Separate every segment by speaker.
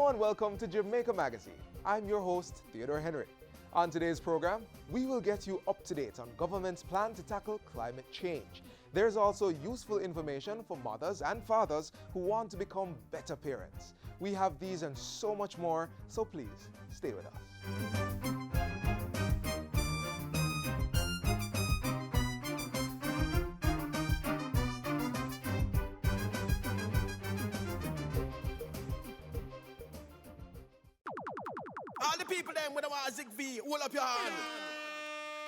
Speaker 1: Hello and welcome to Jamaica Magazine. I'm your host, Theodore Henry. On today's program, we will get you up to date on government's plan to tackle climate change. There's also useful information for mothers and fathers who want to become better parents. We have these and so much more, so please stay with us.
Speaker 2: All the people them with a Zig V, hold up your hand.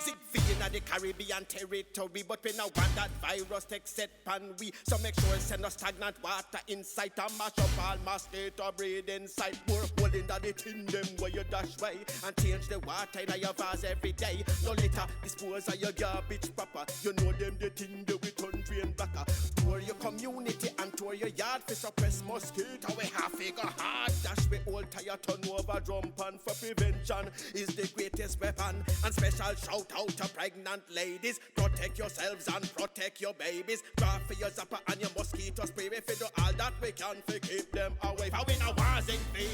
Speaker 2: Zig V in the Caribbean territory, but we now want that virus take set pan we. So make sure send us stagnant water inside and mash up all mosquito breed inside. More hole in the tin them where you dash way and change the water in your vase every day. No litter, dispose of your garbage proper. You know them the thing that we turn drain blacker. Tour your community and tour your yard for suppress mosquito. We have figure hard dash we all tire turn over drum pan for prevention is the greatest weapon. And special shout out to pregnant ladies. Protect yourselves and protect your babies. Draw for your zapper and your mosquito spray. If we do all that we can to keep them away. For we know wasing thing.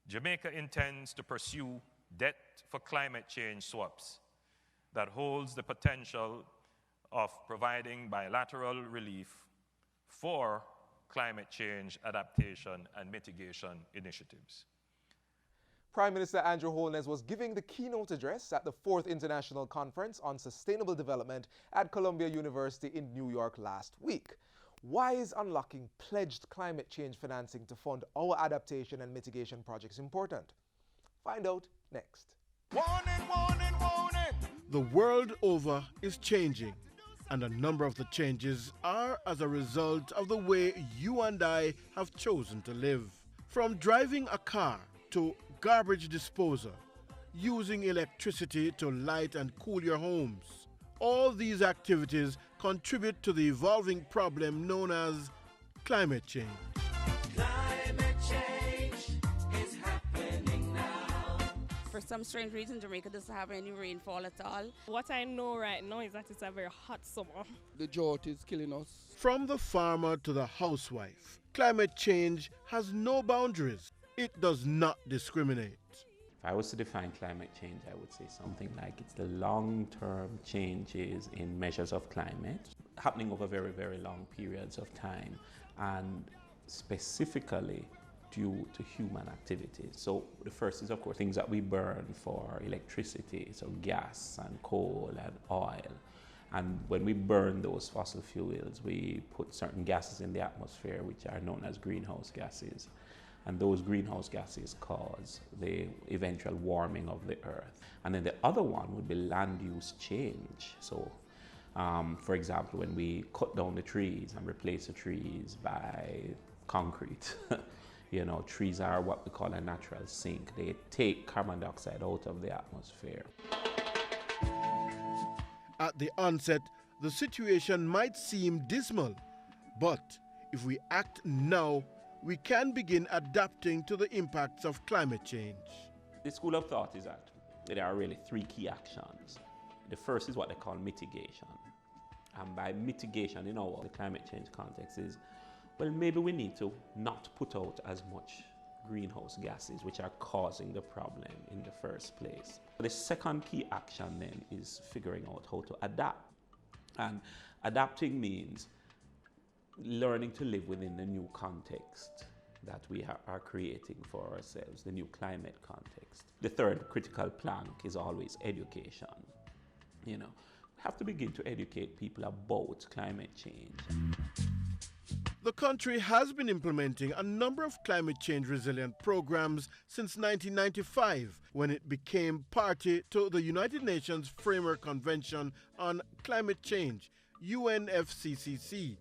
Speaker 3: Jamaica intends to pursue debt for climate change swaps that holds the potential of providing bilateral relief for climate change adaptation and mitigation initiatives.
Speaker 1: Prime Minister Andrew Holness was giving the keynote address at the 4th International Conference on Sustainable Development at Columbia University in New York last week. Why is unlocking pledged climate change financing to fund our adaptation and mitigation projects important? Find out next.
Speaker 2: Warning, warning, warning!
Speaker 4: The world over is changing, and a number of the changes are as a result of the way you and I have chosen to live. From driving a car to garbage disposal, using electricity to light and cool your homes. All these activities contribute to the evolving problem known as climate change.
Speaker 5: Climate change is happening now.
Speaker 6: For some strange reason, Jamaica doesn't have any rainfall at all.
Speaker 7: What I know right now is that it's a very hot summer.
Speaker 8: The drought is killing us.
Speaker 4: From the farmer to the housewife, climate change has no boundaries. It does not discriminate.
Speaker 9: If I was to define climate change, I would say something like it's the long-term changes in measures of climate happening over very, very long periods of time and specifically due to human activities. So the first is, of course, things that we burn for electricity, so gas and coal and oil. And when we burn those fossil fuels, we put certain gases in the atmosphere which are known as greenhouse gases. And those greenhouse gases cause the eventual warming of the earth. And then the other one would be land use change. So, for example, when we cut down the trees and replace the trees by concrete, trees are what we call a natural sink. They take carbon dioxide out of the atmosphere.
Speaker 4: At the onset, the situation might seem dismal, but if we act now, we can begin adapting to the impacts of climate change.
Speaker 9: The school of thought is that there are really three key actions. The first is what they call mitigation. And by mitigation, the climate change context is, well, maybe we need to not put out as much greenhouse gases, which are causing the problem in the first place. The second key action then is figuring out how to adapt. And adapting means learning to live within the new context that we are creating for ourselves, the new climate context. The third critical plank is always education. We have to begin to educate people about climate change.
Speaker 4: The country has been implementing a number of climate change resilient programs since 1995, when it became party to the United Nations Framework Convention on Climate Change, UNFCCC,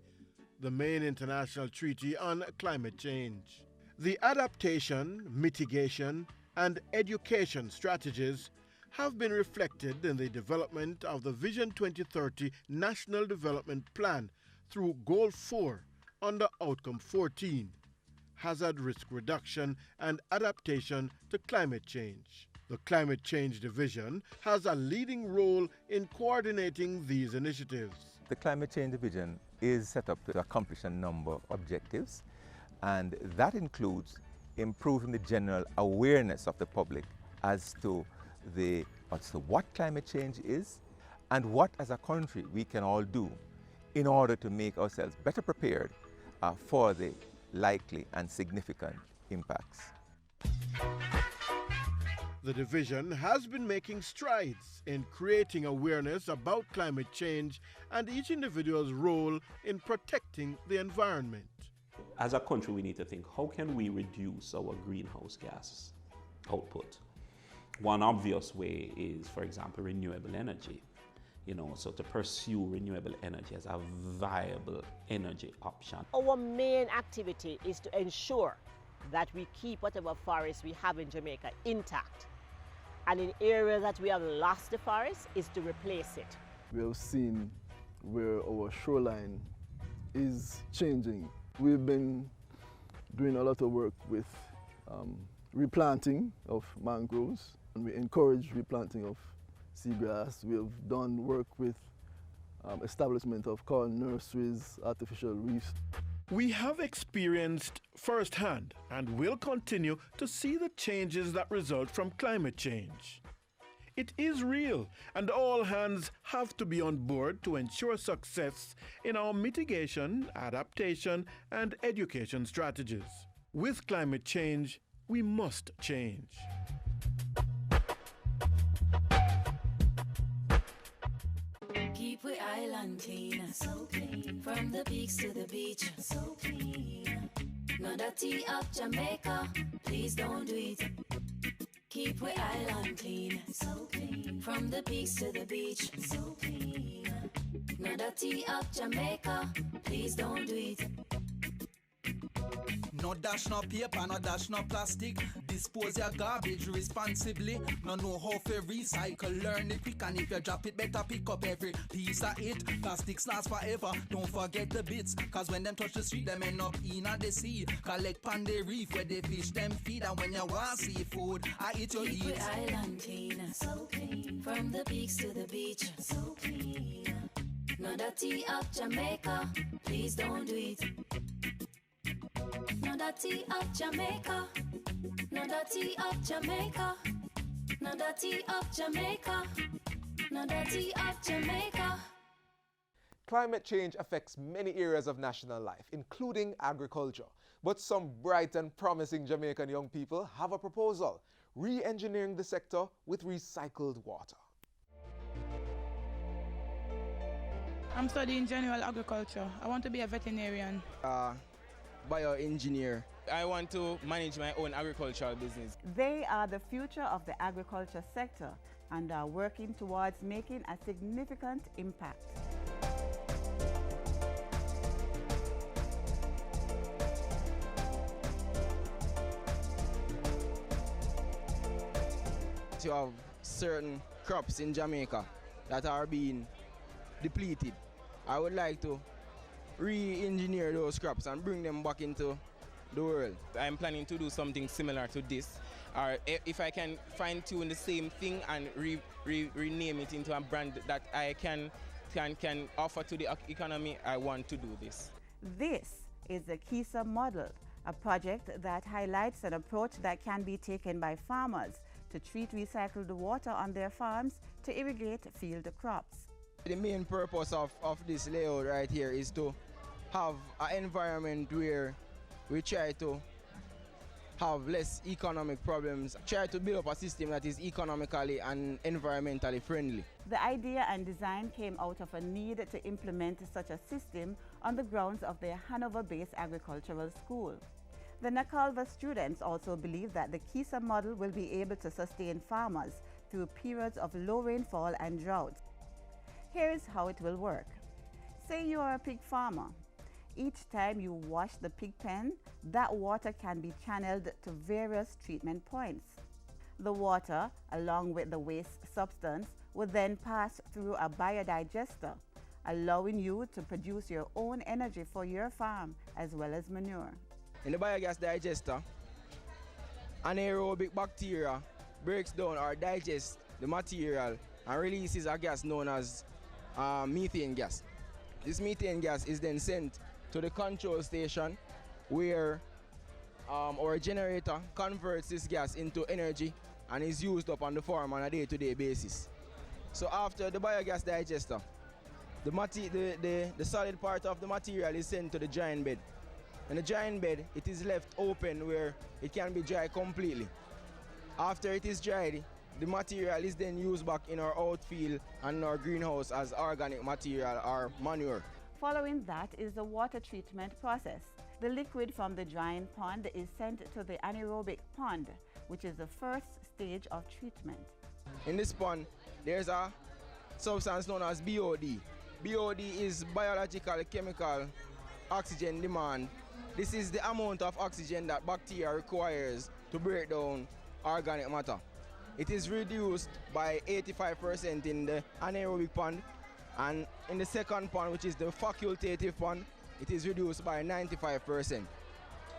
Speaker 4: the main international treaty on climate change. The adaptation, mitigation, and education strategies have been reflected in the development of the Vision 2030 National Development Plan through Goal 4 under Outcome 14, hazard risk reduction and adaptation to climate change. The Climate Change Division has a leading role in coordinating these initiatives.
Speaker 10: The Climate Change Division is set up to accomplish a number of objectives, and that includes improving the general awareness of the public as to what climate change is and what as a country we can all do in order to make ourselves better prepared for the likely and significant impacts.
Speaker 4: The division has been making strides in creating awareness about climate change and each individual's role in protecting the environment.
Speaker 9: As a country, we need to think, how can we reduce our greenhouse gas output? One obvious way is, for example, renewable energy. So to pursue renewable energy as a viable energy option.
Speaker 11: Our main activity is to ensure that we keep whatever forests we have in Jamaica intact. And in areas that we have lost the forest is to replace it.
Speaker 12: We have seen where our shoreline is changing. We've been doing a lot of work with replanting of mangroves, and we encourage replanting of seagrass. We have done work with establishment of coral nurseries, artificial reefs.
Speaker 4: We have experienced firsthand and will continue to see the changes that result from climate change. It is real, and all hands have to be on board to ensure success in our mitigation, adaptation, and education strategies. With climate change, we must change.
Speaker 5: Keep we island clean, so clean. From the peaks to the beach, so clean. No dirty up Jamaica, please don't do it. Keep we island clean, so clean. From the peaks to the beach, so clean. No dirty up Jamaica, please don't do it.
Speaker 2: No dash, no paper, no dash, no plastic. Dispose your garbage responsibly. No know how to recycle, learn it quick. And if you drop it, better pick up every piece of it. Plastics last forever, don't forget the bits. Cause when them touch the street, them end up in the sea. Collect pan the reef where they fish them feed. And when you want seafood, I eat your
Speaker 5: Keep
Speaker 2: eat.
Speaker 5: we island clean, so clean. From the peaks to the beach, so clean. No dirty up Jamaica, please don't do it. No dirty up Jamaica, no dirty up Jamaica, no dirty up Jamaica, no dirty up Jamaica.
Speaker 1: Climate change affects many areas of national life, including agriculture. But some bright and promising Jamaican young people have a proposal: re-engineering the sector with recycled water.
Speaker 13: I'm studying general agriculture. I want to be a veterinarian.
Speaker 14: Bioengineer. I want to manage my own agricultural business.
Speaker 15: They are the future of the agriculture sector and are working towards making a significant impact.
Speaker 14: You have certain crops in Jamaica that are being depleted. I would like to re-engineer those crops and bring them back into the world. I'm planning to do something similar to this, or if I can fine-tune the same thing and rename it into a brand that I can offer to the economy, I want to do this.
Speaker 15: This is the KISA model, a project that highlights an approach that can be taken by farmers to treat recycled water on their farms to irrigate field crops.
Speaker 14: The main purpose of this layout right here is to have an environment where we try to have less economic problems, try to build up a system that is economically and environmentally friendly.
Speaker 15: The idea and design came out of a need to implement such a system on the grounds of their Hanover-based agricultural school. The Nakalva students also believe that the KISA model will be able to sustain farmers through periods of low rainfall and drought. Here's how it will work. Say you are a pig farmer. Each time you wash the pig pen, that water can be channeled to various treatment points. The water, along with the waste substance, will then pass through a biodigester, allowing you to produce your own energy for your farm as well as manure.
Speaker 14: In the biogas digester, anaerobic bacteria breaks down or digests the material and releases a gas known as methane gas. This methane gas is then sent to the control station where our generator converts this gas into energy and is used up on the farm on a day-to-day basis. So after the biogas digester, the solid part of the material is sent to the drying bed. In the drying bed, it is left open where it can be dried completely. After it is dried, the material is then used back in our outfield and our greenhouse as organic material or manure.
Speaker 15: Following that is the water treatment process. The liquid from the drying pond is sent to the anaerobic pond, which is the first stage of treatment.
Speaker 14: In this pond, there's a substance known as BOD. BOD is biological chemical oxygen demand. This is the amount of oxygen that bacteria requires to break down organic matter. It is reduced by 85% in the anaerobic pond, and in the second pond, which is the facultative pond, it is reduced by 95%.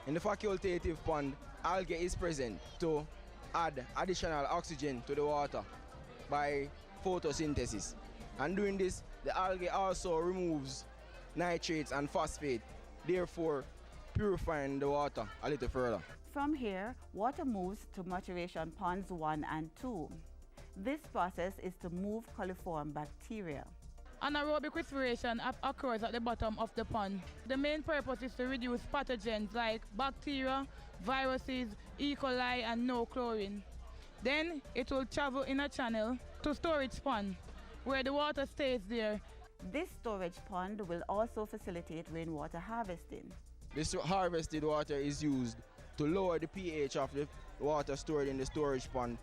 Speaker 14: In the facultative pond, algae is present to add additional oxygen to the water by photosynthesis. And doing this, the algae also removes nitrates and phosphate, therefore purifying the water a little further.
Speaker 15: From here, water moves to maturation ponds 1 and 2. This process is to move coliform bacteria.
Speaker 13: Anaerobic respiration occurs at the bottom of the pond. The main purpose is to reduce pathogens like bacteria, viruses, E. coli, and no chlorine. Then it will travel in a channel to storage pond, where the water stays there.
Speaker 15: This storage pond will also facilitate rainwater harvesting.
Speaker 14: This harvested water is used to lower the pH of the water stored in the storage pond,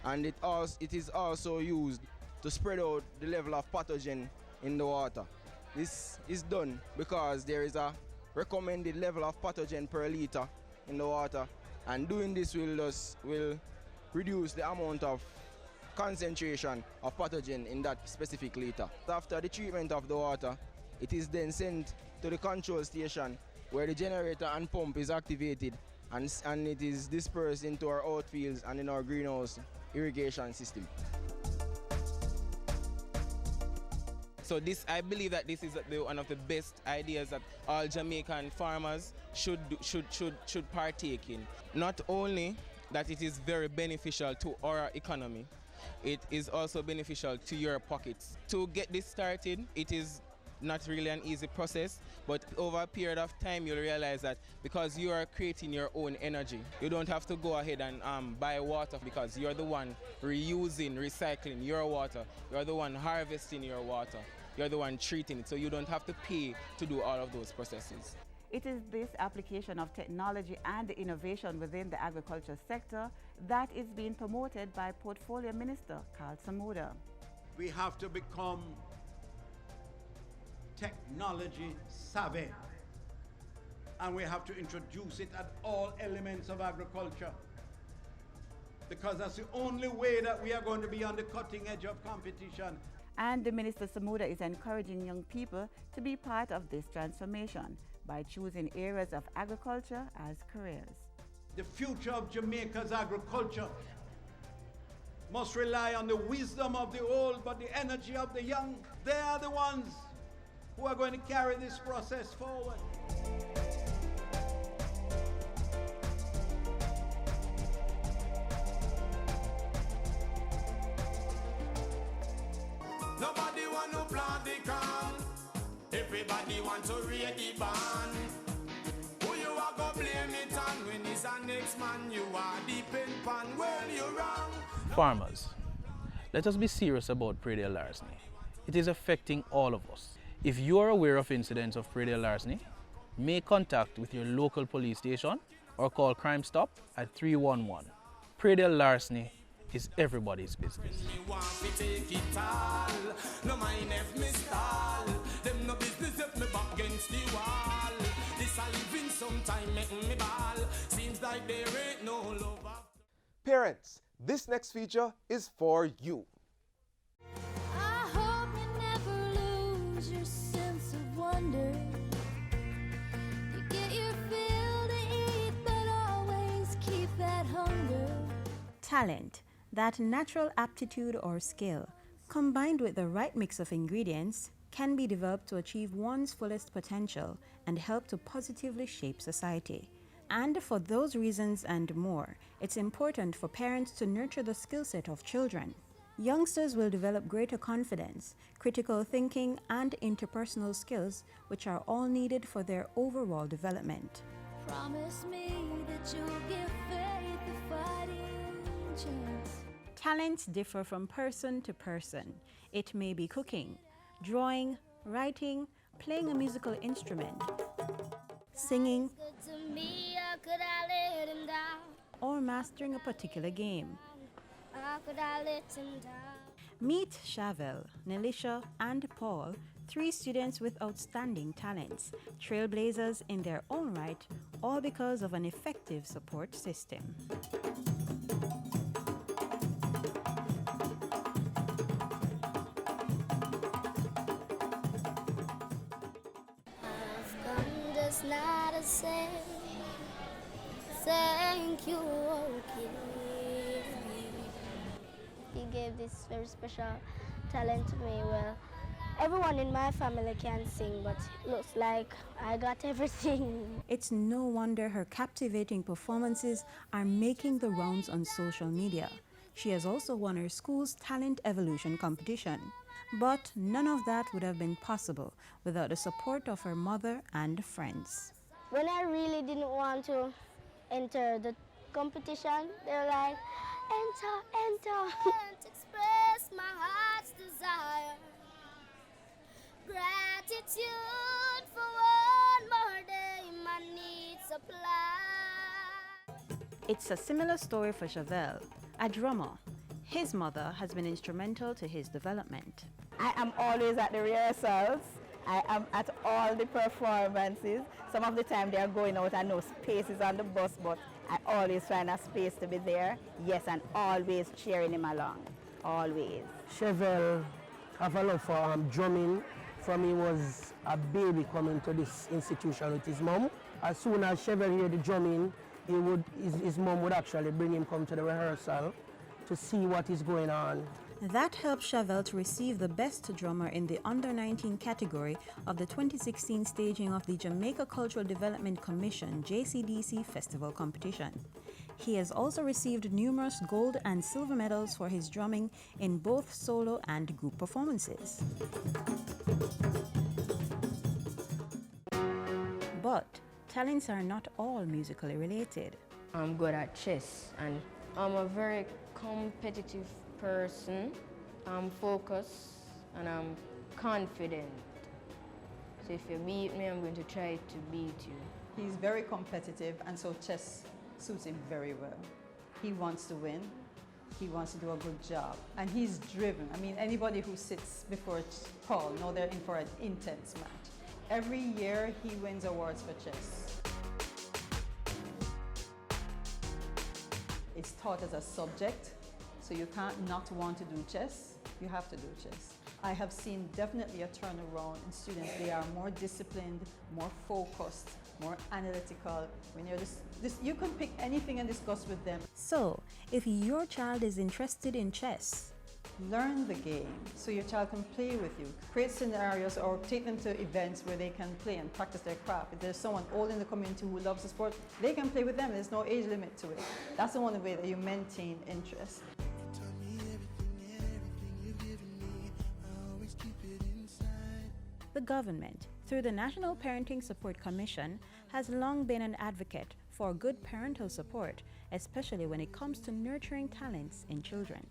Speaker 14: and it is also used to spread out the level of pathogen in the water. This is done because there is a recommended level of pathogen per liter in the water, and doing this will reduce the amount of concentration of pathogen in that specific liter. After the treatment of the water, it is then sent to the control station where the generator and pump is activated, and it is dispersed into our outfields and in our greenhouse irrigation system.
Speaker 16: So I believe that this is one of the best ideas that all Jamaican farmers should partake in. Not only that it is very beneficial to our economy, it is also beneficial to your pockets. To get this started, it is not really an easy process, but over a period of time you'll realize that because you are creating your own energy, you don't have to go ahead and buy water, because you're the one reusing, recycling your water, you're the one harvesting your water, you're the one treating it, so you don't have to pay to do all of those processes.
Speaker 15: It is this application of technology and innovation within the agriculture sector that is being promoted by Portfolio Minister Caenwood.
Speaker 17: We have to become technology savvy, and we have to introduce it at all elements of agriculture, because that's the only way that we are going to be on the cutting edge of competition.
Speaker 15: And the Minister Caenwood is encouraging young people to be part of this transformation by choosing areas of agriculture as careers.
Speaker 17: The future of Jamaica's agriculture must rely on the wisdom of the old, but the energy of the young. They are the ones who are going to carry this process forward.
Speaker 2: Nobody want to plant the corn. Everybody want to read the band. Who you are go blame it on when it's a next man you are deep in pan. Well, you're wrong.
Speaker 18: Farmers, let us be serious about predial larceny. It is affecting all of us. If you are aware of incidents of predial larceny, make contact with your local police station or call Crime Stop at 311. Predial larceny is everybody's business.
Speaker 2: No mind if me stall. Them no business if me back against the wall. This a living sometime making me ball. Seems like there ain't no love after.
Speaker 1: Parents, this next feature is for you.
Speaker 5: I hope you never lose your sense of wonder. You get your fill to eat, but always keep that hunger.
Speaker 19: Talent, that natural aptitude or skill, combined with the right mix of ingredients, can be developed to achieve one's fullest potential and help to positively shape society. And for those reasons and more, it's important for parents to nurture the skill set of children. Youngsters will develop greater confidence, critical thinking, and interpersonal skills, which are all needed for their overall development.
Speaker 5: Promise me that you'll give faith a fighting chance.
Speaker 19: Talents differ from person to person. It may be cooking, drawing, writing, playing a musical instrument, singing, or mastering a particular game. Meet Shavel, Nelisha, and Paul, 3 students with outstanding talents, trailblazers in their own right, all because of an effective support system.
Speaker 5: I've come just now to say thank you, okay. He gave this very special talent to me. Well, everyone in my family can sing, but looks like I got everything.
Speaker 19: It's no wonder her captivating performances are making the rounds on social media. She has also won her school's talent evolution competition. But none of that would have been possible without the support of her mother and friends.
Speaker 5: When I really didn't want to enter the competition, they're like, enter, enter. Can't express my heart's desire. Gratitude for one more day, my needs supply.
Speaker 19: It's a similar story for Shavel, a drummer. His mother has been instrumental to his development.
Speaker 20: I am always at the rehearsals. I am at all the performances. Some of the time they are going out and no space is on the bus, but I always find a space to be there. Yes, and always cheering him along. Always.
Speaker 21: Chevel have a love for drumming from he was a baby coming to this institution with his mom. As soon as Chevel hear the drumming, his mom would actually bring him come to the rehearsal to see what is going on.
Speaker 19: That helped Shavel to receive the Best Drummer in the Under-19 category of the 2016 staging of the Jamaica Cultural Development Commission JCDC Festival competition. He has also received numerous gold and silver medals for his drumming in both solo and group performances. But talents are not all musically related.
Speaker 22: I'm good at chess and I'm a very competitive person. I'm focused and I'm confident. So if you beat me, I'm going to try to beat you.
Speaker 23: He's very competitive, and so chess suits him very well. He wants to win. He wants to do a good job. And he's driven. I mean, anybody who sits before Paul know they're in for an intense match. Every year he wins awards for chess. It's taught as a subject, so you can't not want to do chess. You have to do chess. I have seen definitely a turnaround in students. They are more disciplined, more focused, more analytical. When you're you can pick anything and discuss with them.
Speaker 19: So, if your child is interested in chess,
Speaker 23: learn the game so your child can play with you. Create scenarios or take them to events where they can play and practice their craft. If there's someone old in the community who loves the sport, they can play with them. There's no age limit to it. That's the only way that you maintain interest.
Speaker 19: the government, through the National Parenting Support Commission, has long been an advocate for good parental support, especially when it comes to nurturing talents in children.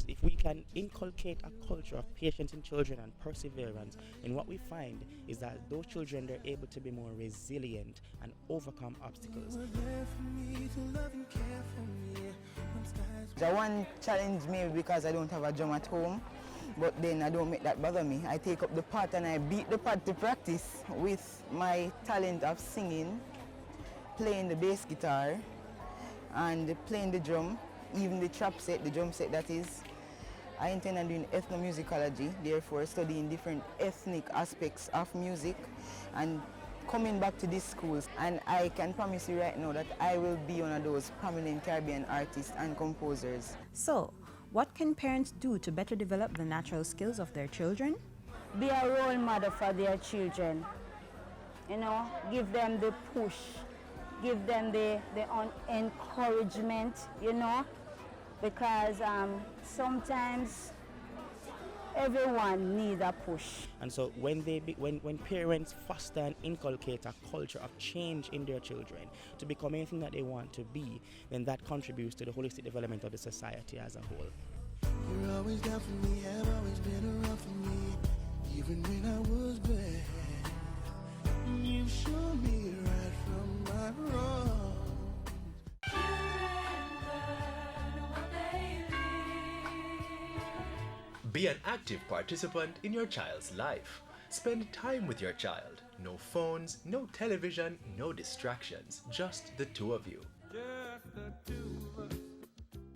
Speaker 24: If we can inculcate a culture of patience in children and perseverance, and what we find is that those children, they're able to be more resilient and overcome obstacles.
Speaker 25: The one challenge me because I don't have a drum at home, but then I don't make that bother me. I take up the pot and I beat the pot to practice with my talent of singing, playing the bass guitar, and playing the drum, even the trap set, the drum set that is. I intend on doing ethnomusicology, therefore studying different ethnic aspects of music and coming back to these schools. And I can promise you right now that I will be one of those prominent Caribbean artists and composers.
Speaker 19: So, what can parents do to better develop the natural skills of their children?
Speaker 20: Be a role model for their children. You know, give them the push give them the encouragement, you know, because sometimes everyone needs a push.
Speaker 24: And so when parents foster and inculcate a culture of change in their children to become anything that they want to be, then that contributes to the holistic development of the society as a whole.
Speaker 3: You're always down for me, have always been around for me, even when I was bad. You showed me right from my wrong.
Speaker 6: Be an active participant in your child's life. Spend time with your child. No phones, no television, no distractions. Just the two of you.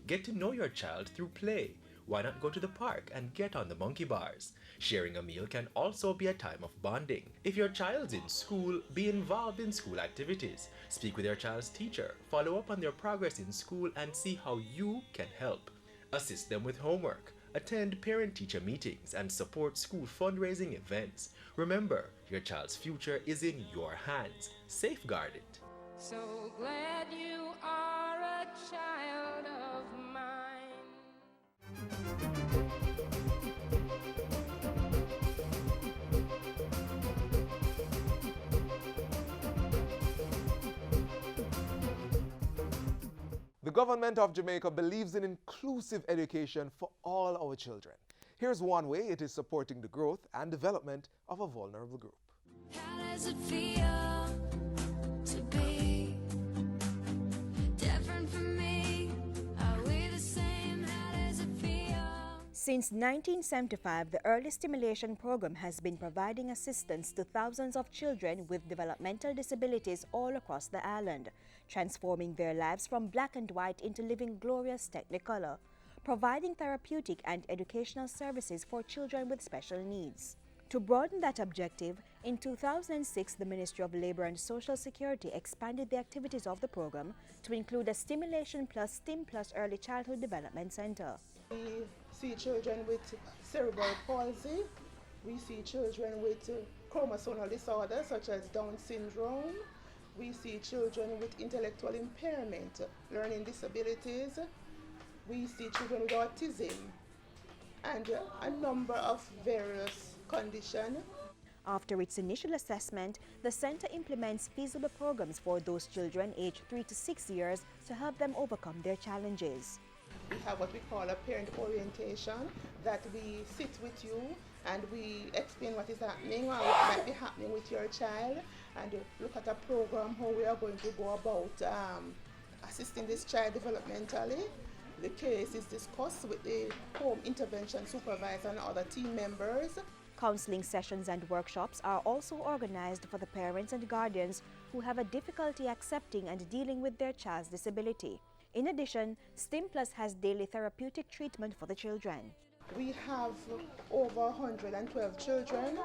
Speaker 6: Get to know your child through play. Why not go to the park and get on the monkey bars? Sharing a meal can also be a time of bonding. If your child's in school, be involved in school activities. Speak with your child's teacher, follow up on their progress in school, and see how you can help. Assist them with homework. Attend parent-teacher meetings and support school fundraising events. Remember, your child's future is in your hands. Safeguard it.
Speaker 5: So glad you are a child of mine.
Speaker 1: The government of Jamaica believes in inclusive education for all our children. Here's one way it is supporting the growth and development of a vulnerable group.
Speaker 5: How does it feel to be different from me? Are we the same? How does it feel?
Speaker 19: Since 1975, the Early Stimulation Program has been providing assistance to thousands of children with developmental disabilities all across the island, transforming their lives from black and white into living glorious technicolor, providing therapeutic and educational services for children with special needs. To broaden that objective, in 2006, the Ministry of Labour and Social Security expanded the activities of the program to include a Stimulation Plus STIM Plus Early Childhood Development Center.
Speaker 7: We see children with cerebral palsy. We see children with chromosomal disorders such as Down syndrome. We see children with intellectual impairment, learning disabilities. We see children with autism and a number of various conditions.
Speaker 19: After its initial assessment, the center implements feasible programs for those children aged 3 to 6 years to help them overcome their challenges.
Speaker 7: We have what we call a parent orientation, that we sit with you and we explain what is happening or what might be happening with your child, and look at a program how we are going to go about assisting this child developmentally. The case is discussed with the home intervention supervisor and other team members.
Speaker 19: Counseling sessions and workshops are also organized for the parents and guardians who have a difficulty accepting and dealing with their child's disability. In addition, STIM Plus has daily therapeutic treatment for the children.
Speaker 7: We have over 112 children.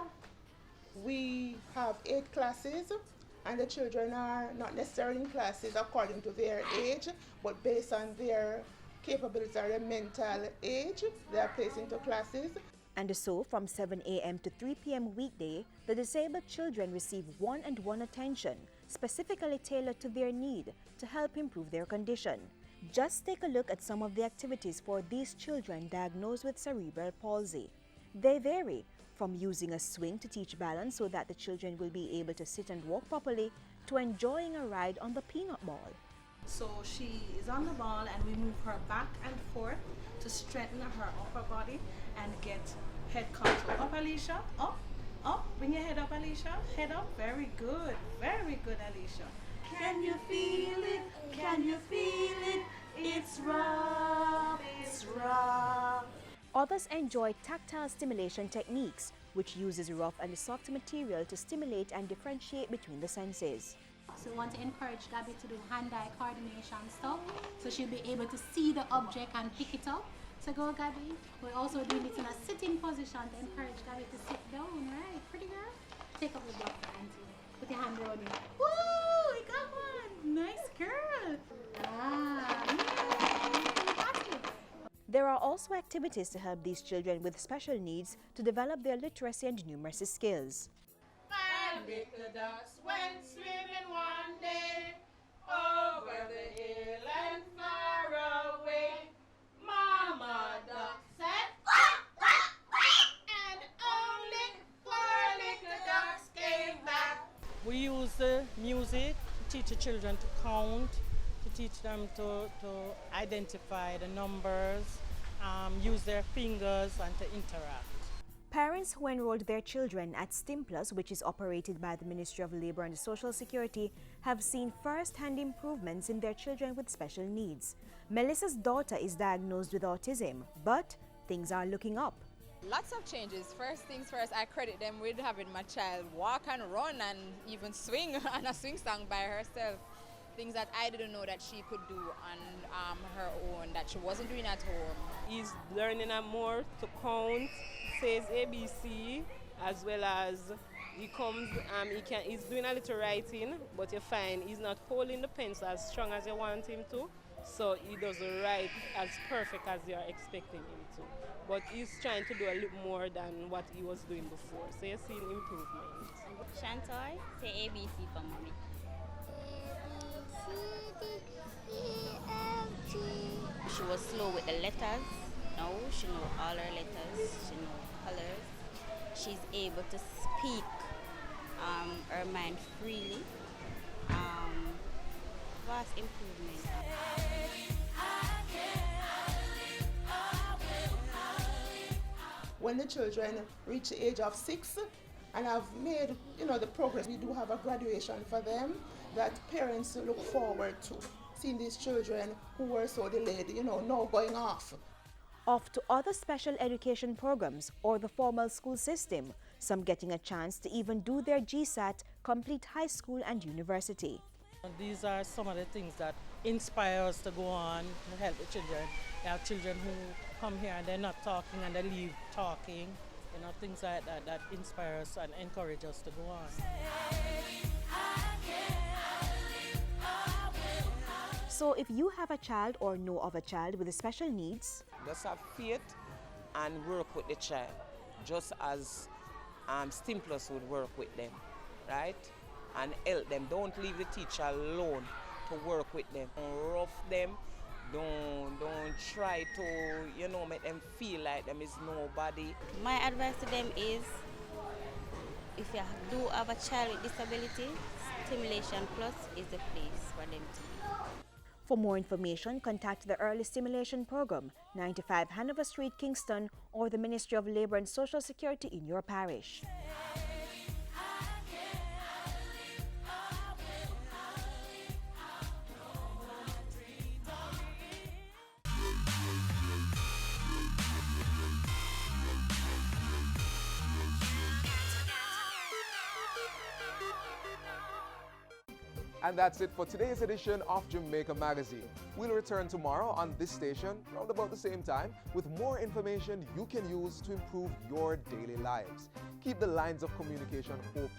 Speaker 7: We have 8 classes, and the children are not necessarily in classes according to their age, but based on their capabilities or their mental age, they are placed into classes.
Speaker 19: And so, from 7 a.m. to 3 p.m. weekday, the disabled children receive one-on-one attention, specifically tailored to their need to help improve their condition. Just take a look at some of the activities for these children diagnosed with cerebral palsy. They vary from using a swing to teach balance so that the children will be able to sit and walk properly, to enjoying a ride on the peanut ball.
Speaker 8: So she is on the ball and we move her back and forth to strengthen her upper body and get head control. Up, Alicia, up, up, bring your head up, Alicia, head up, very good, Alicia.
Speaker 5: Can you feel it? Can you feel it? It's rough, it's rough.
Speaker 19: Others enjoy tactile stimulation techniques, which uses rough and soft material to stimulate and differentiate between the senses.
Speaker 10: So we want to encourage Gabby to do hand-eye coordination stuff, so she'll be able to see the object and pick it up. So go, Gabby. We're also doing it in a sitting position to encourage Gabby to sit down, right? Pretty girl? Take up the block for Auntie. Put your hand around it. Woo! We got one! Nice girl!
Speaker 19: There are also activities to help these children with special needs to develop their literacy and numeracy skills.
Speaker 5: 5 little ducks went swimming one day.
Speaker 4: Over the hill and far away, Mama Duck said, quack, quack, quack, and only 4 little ducks came back.
Speaker 9: We use the music to teach the children to count, to teach them to identify the numbers, use their fingers and to interact.
Speaker 11: Parents who enrolled their children at STEM+, which is operated by the Ministry of Labour and Social Security, have seen first-hand improvements in their children with special needs. Melissa's daughter is diagnosed with autism, but things are looking up.
Speaker 12: Lots of changes. First things first, I credit them with having my child walk and run and even swing on a swing song by herself. Things that I didn't know that she could do on her own, that she wasn't doing at home.
Speaker 13: He's learning more to count, says ABC, as well as he comes, he's doing a little writing, but you find he's not holding the pencil as strong as you want him to, so he doesn't write as perfect as you're expecting him to. But he's trying to do a little more than what he was doing before, so you're seeing improvement.
Speaker 26: Chantal, say ABC for mommy. She was slow with the letters. Now she knows all her letters, she knows colors. She's able to speak her mind freely. Vast improvement.
Speaker 7: When the children reach the age of 6 and have made, the progress, we do have a graduation for them that parents look forward to. Seeing these children who were so delayed, now going off.
Speaker 11: Off to other special education programs or the formal school system, some getting a chance to even do their GSAT, complete high school and university.
Speaker 9: These are some of the things that inspire us to go on and help the children. We have children who come here and they're not talking and they leave talking. Things like that inspire us and encourage us to go on.
Speaker 11: So if you have a child or know of a child with special needs,
Speaker 27: just have faith and work with the child, just as STEM+ would work with them, right? And help them. Don't leave the teacher alone to work with them. Don't rough them. Don't try to, make them feel like them is nobody.
Speaker 26: My advice to them is, if you do have a child with disability, Stimulation Plus is the place for them to be.
Speaker 11: For more information, contact the Early Stimulation Program, 95 Hanover Street, Kingston, or the Ministry of Labour and Social Security in your parish.
Speaker 1: And that's it for today's edition of Jamaica Magazine. We'll return tomorrow on this station around about the same time with more information you can use to improve your daily lives. Keep the lines of communication open.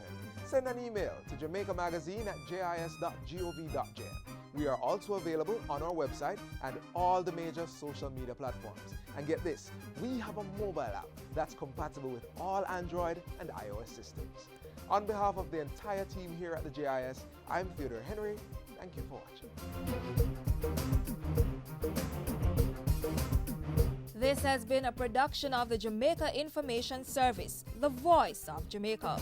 Speaker 1: Send an email to jamaicamagazine@jis.gov.jm. We are also available on our website and all the major social media platforms. And get this, we have a mobile app that's compatible with all Android and iOS systems. On behalf of the entire team here at the JIS, I'm Theodore Henry. Thank you for watching.
Speaker 28: This has been a production of the Jamaica Information Service, the voice of Jamaica.